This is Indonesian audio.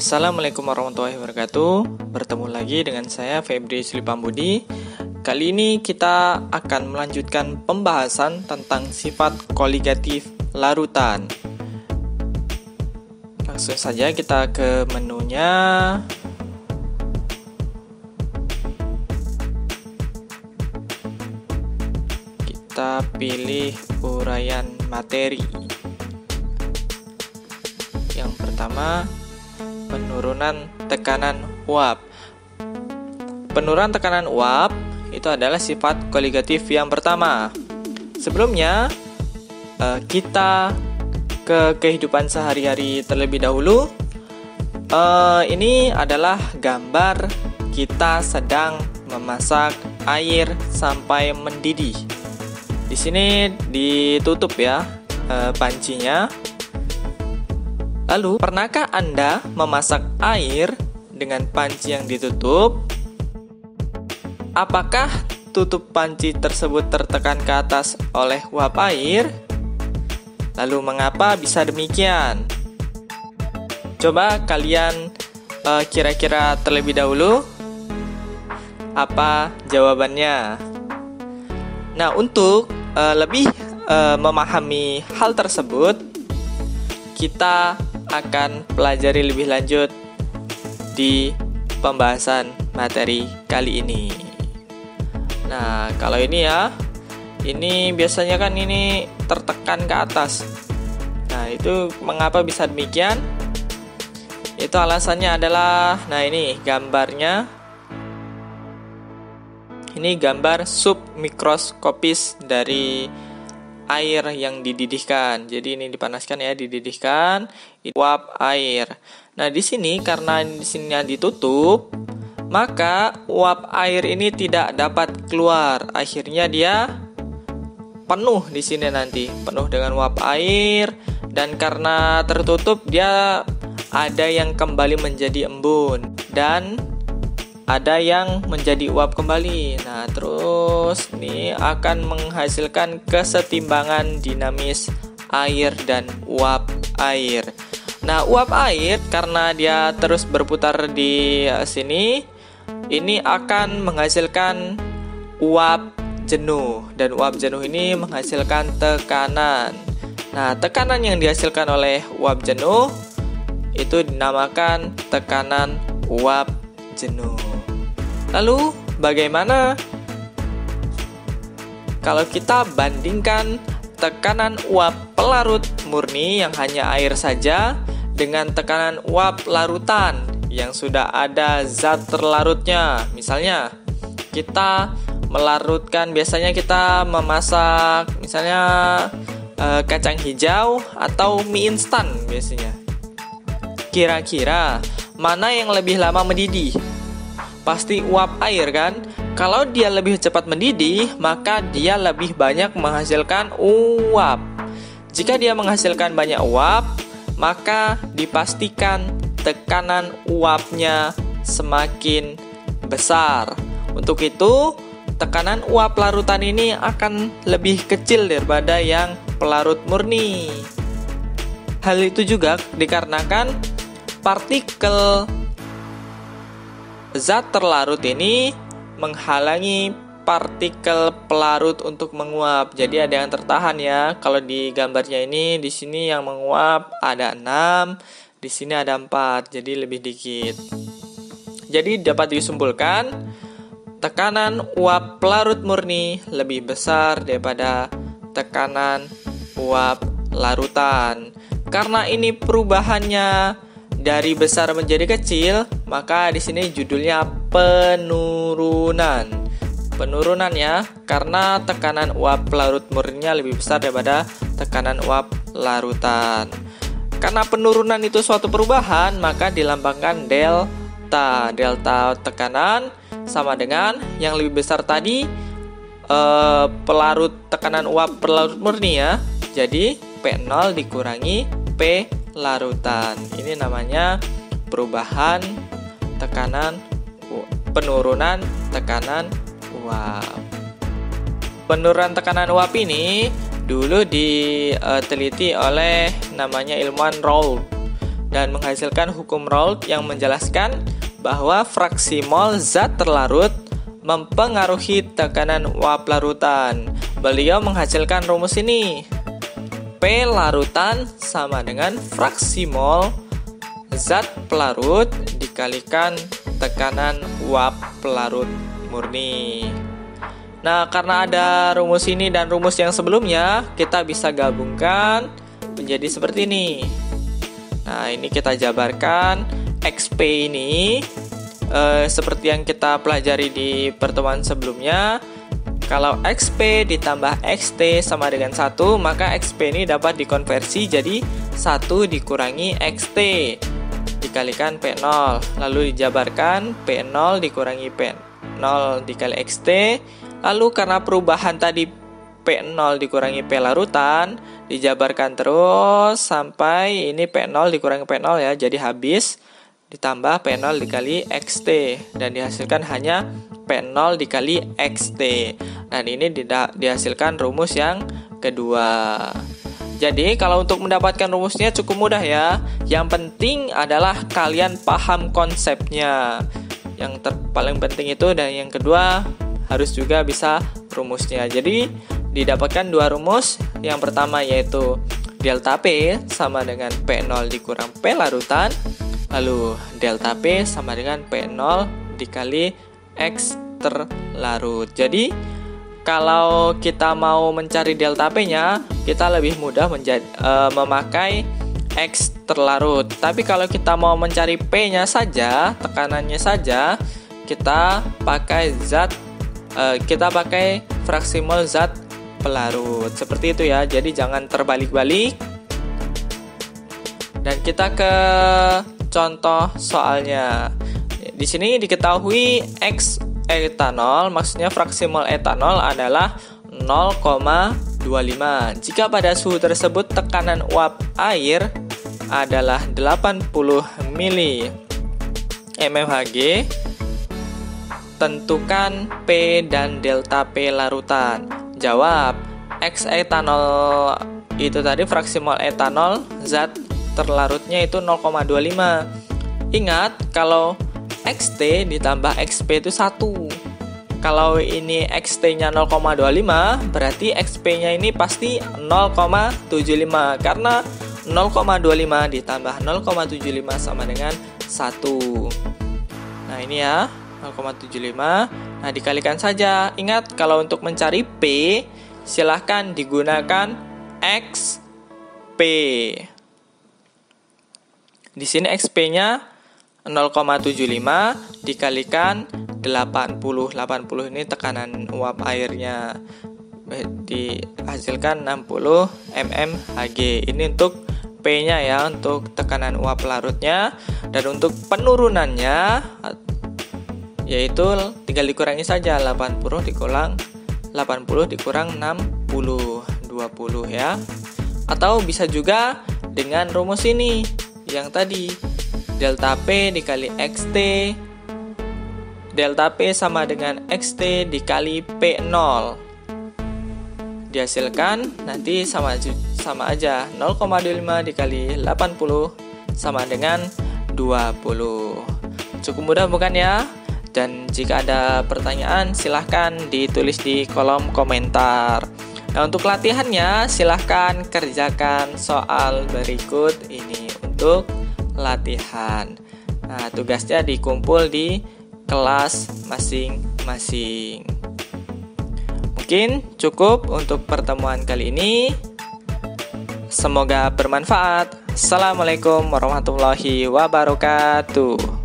Assalamualaikum warahmatullahi wabarakatuh. Bertemu lagi dengan saya Febri Sulipambudi. Kali ini kita akan melanjutkan pembahasan tentang sifat koligatif larutan. Langsung saja kita ke menunya. Kita pilih uraian materi. Yang pertama, penurunan tekanan uap. Penurunan tekanan uap itu adalah sifat koligatif yang pertama. Sebelumnya, kita ke kehidupan sehari-hari terlebih dahulu. Ini adalah gambar kita sedang memasak air sampai mendidih. Di sini ditutup ya pancinya. Lalu, pernahkah Anda memasak air dengan panci yang ditutup? Apakah tutup panci tersebut tertekan ke atas oleh uap air? Lalu, mengapa bisa demikian? Coba kalian kira-kira terlebih dahulu apa jawabannya. Nah, untuk lebih memahami hal tersebut, kita akan pelajari lebih lanjut di pembahasan materi kali ini. Nah, kalau ini ya, ini biasanya kan ini tertekan ke atas. Nah, itu mengapa bisa demikian? Itu alasannya adalah, nah ini gambarnya. Ini gambar submikroskopis dari air yang dididihkan. Jadi ini dipanaskan ya, dididihkan, uap air. Nah, di sini karena di sini ditutup, maka uap air ini tidak dapat keluar. Akhirnya dia penuh di sini nanti, penuh dengan uap air, dan karena tertutup dia ada yang kembali menjadi embun dan ada yang menjadi uap kembali. Nah, terus ini akan menghasilkan kesetimbangan dinamis air dan uap air. Nah, uap air karena dia terus berputar di sini, ini akan menghasilkan uap jenuh, dan uap jenuh ini menghasilkan tekanan. Nah, tekanan yang dihasilkan oleh uap jenuh itu dinamakan tekanan uap jenuh. Lalu bagaimana kalau kita bandingkan tekanan uap pelarut murni yang hanya air saja dengan tekanan uap larutan yang sudah ada zat terlarutnya? Misalnya kita melarutkan, biasanya kita memasak misalnya kacang hijau atau mie instan biasanya. Kira-kira mana yang lebih lama mendidih? Pasti uap air kan? Kalau dia lebih cepat mendidih, maka dia lebih banyak menghasilkan uap. Jika dia menghasilkan banyak uap, maka dipastikan tekanan uapnya semakin besar. Untuk itu, tekanan uap larutan ini akan lebih kecil daripada yang pelarut murni. Hal itu juga dikarenakan partikel zat terlarut ini menghalangi partikel pelarut untuk menguap. Jadi ada yang tertahan ya. Kalau di gambarnya ini, di sini yang menguap ada 6, di sini ada 4, jadi lebih dikit. Jadi dapat disimpulkan tekanan uap pelarut murni lebih besar daripada tekanan uap larutan. Karena ini perubahannya dari besar menjadi kecil, maka di sini judulnya penurunan. Penurunan ya, karena tekanan uap pelarut murninya lebih besar daripada tekanan uap larutan. Karena penurunan itu suatu perubahan, maka dilambangkan delta. Delta tekanan sama dengan yang lebih besar tadi, tekanan uap pelarut murni ya. Jadi P0 dikurangi P larutan. Ini namanya perubahan tekanan, penurunan tekanan uap. Penurunan tekanan uap ini dulu diteliti oleh namanya ilmuwan Raoult. dan menghasilkan hukum Raoult yang menjelaskan bahwa fraksi mol zat terlarut mempengaruhi tekanan uap larutan. Beliau menghasilkan rumus ini. P larutan sama dengan fraksi mol zat pelarut dikalikan tekanan uap pelarut murni. Nah, karena ada rumus ini dan rumus yang sebelumnya, kita bisa gabungkan menjadi seperti ini. Nah, ini kita jabarkan XP ini seperti yang kita pelajari di pertemuan sebelumnya. Kalau XP ditambah XT sama dengan 1, maka XP ini dapat dikonversi jadi 1 dikurangi XT dikalikan P0. Lalu dijabarkan P0 dikurangi P0 dikali XT. Lalu karena perubahan tadi P0 dikurangi P larutan, dijabarkan terus sampai ini P0 dikurangi P0 ya, jadi habis, ditambah P0 dikali XT, dan dihasilkan hanya P0 dikali XT. Dan ini dihasilkan rumus yang kedua. Jadi kalau untuk mendapatkan rumusnya cukup mudah ya. Yang penting adalah kalian paham konsepnya. Yang paling penting itu, dan yang kedua harus juga bisa rumusnya. Jadi didapatkan dua rumus. Yang pertama yaitu delta P sama dengan P0 dikurang P larutan. Lalu delta P sama dengan P0 dikali X terlarut. Jadi kalau kita mau mencari delta P-nya, kita lebih mudah memakai X terlarut. Tapi kalau kita mau mencari P-nya saja, tekanannya saja, kita pakai fraksi mol zat pelarut. Seperti itu ya. Jadi jangan terbalik-balik. Dan kita ke contoh soalnya. Di sini diketahui X etanol, maksudnya fraksi mol etanol adalah 0,25. Jika pada suhu tersebut tekanan uap air adalah 80 mmHg, tentukan P dan delta P larutan. Jawab, X etanol itu tadi fraksi mol etanol, zat terlarutnya itu 0,25. Ingat, kalau XT ditambah XP itu 1. Kalau ini XT-nya 0,25, berarti XP-nya ini pasti 0,75. Karena 0,25 ditambah 0,75 sama dengan 1. Nah, ini ya, 0,75. Nah, dikalikan saja. Ingat, kalau untuk mencari P, silahkan digunakan XP. Di sini XP-nya 0,75 dikalikan 80. 80 ini tekanan uap airnya. Dihasilkan 60 mmHg. Ini untuk P-nya ya, untuk tekanan uap larutnya. Dan untuk penurunannya yaitu tinggal dikurangi saja, 80 dikurang 60, 20 ya. Atau bisa juga dengan rumus ini yang tadi, delta P dikali XT. Delta P sama dengan XT dikali P0. Dihasilkan nanti sama aja, 0,25 dikali 80 sama dengan 20. Cukup mudah bukan ya? Dan jika ada pertanyaan silahkan ditulis di kolom komentar. Nah, untuk latihannya silahkan kerjakan soal berikut ini untuk latihan. Nah, tugasnya dikumpul di kelas masing-masing. Mungkin cukup untuk pertemuan kali ini. Semoga bermanfaat. Assalamualaikum warahmatullahi wabarakatuh.